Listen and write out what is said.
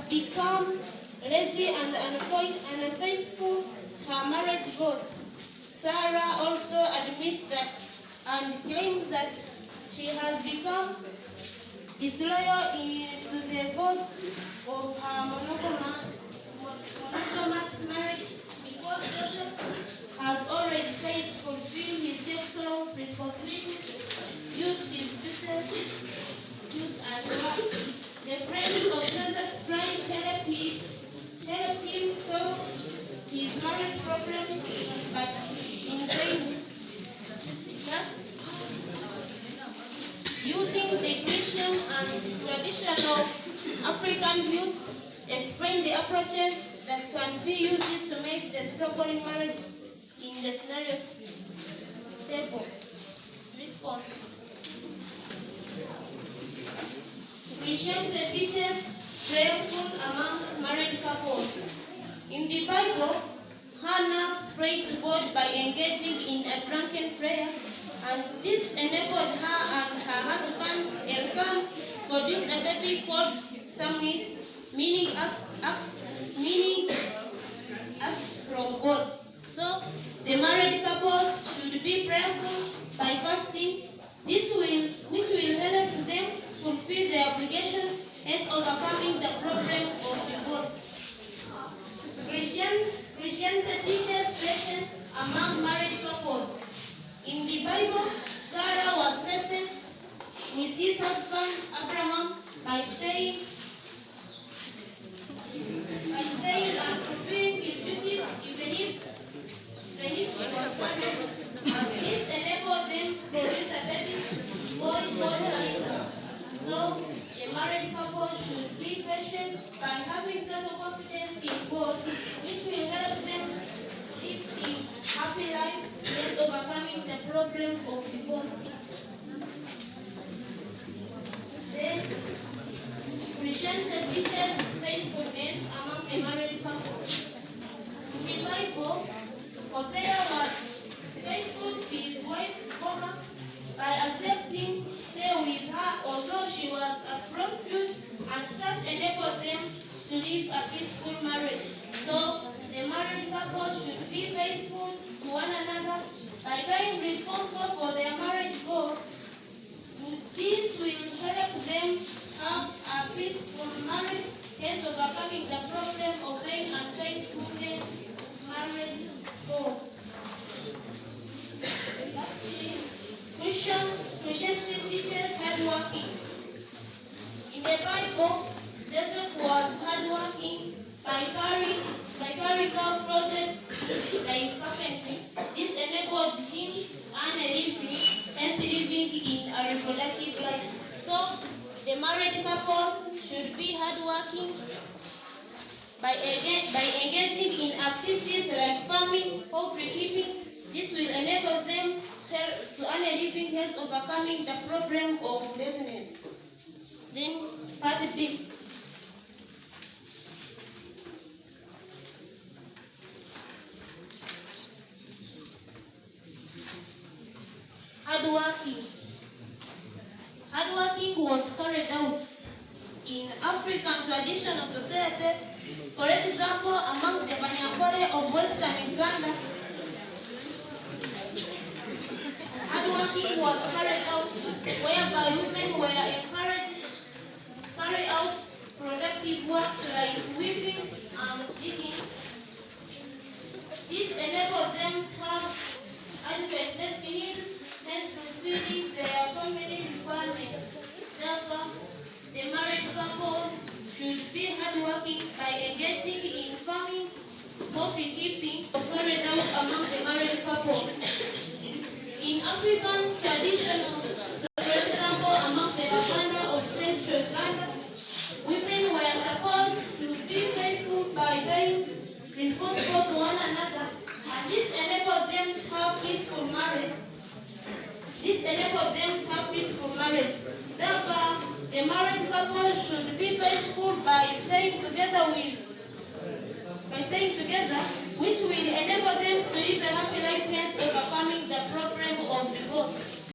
become lazy and unfaithful to her marriage vows. Sarah also admits that and claims that she has become disloyal to the vows of her monogamous marriage because Joseph has always failed to fulfill his sexual responsibilities, used his business, used as well. The friends of Joseph tried to help him solve his marriage problems, but in vain. Thus, using the Christian and traditional African views, explain the approaches that can be used to make the struggle in marriage in the scenario stable. Response. Christianity teaches prayerful among married couples. In the Bible, Hannah prayed to God by engaging in a drunken prayer, and this enabled her and her husband Elkanah produce a baby called Samuel, meaning asked from God. So the married couples should be prayerful by fasting, which will help them fulfill their obligation as overcoming the problem of divorce. Christianity teaches patience among married couples. In the Bible, Sarah was patient with his husband Abraham by staying and fulfilling his duties even if he was married. This enabled them to produce a baby boy called Isaac. So, a married couple should be patient by having total confidence in God, which will help them live a happy life and overcoming the problem of divorce. Then, Christianity teaches faithfulness among a married couple. In the Bible, Hosea was faithful to his wife Gomer by accepting to stay with her although she was a prostitute, and such enabled them to live a peaceful marriage. So the married couple should be faithful to one another by being responsible for their marriage goals. This will help them have a peaceful marriage, hence overcoming the problem of being unfaithfulness marriage goals. Christianity teaches hardworking. In the Bible, Joseph was hardworking by carrying out projects like carpentry. This enabled him and living in a reproductive life. So, the married couples should be hardworking by engaging in activities like farming, poultry keeping. This will enable them to earn a living, hence overcoming the problem of laziness. Then, part B. Hardworking was carried out in African traditional society. For example, among the Banyakore of Western Uganda, hardworking was carried out whereby women were encouraged to carry out productive works like weaving and digging. This enabled them to have adequate needs, hence fulfilling their family requirements. Therefore, the married couples should be hardworking by engaging in farming, poultry keeping, carried out among the married couples. In African traditional, for example, among the Baganda of Central Uganda, women were supposed to be faithful by being responsible to one another, and this enabled them to have peaceful marriage. Therefore, the married couple should be faithful by staying together, which will enable them to live a happy life, hence overcoming the problem of divorce.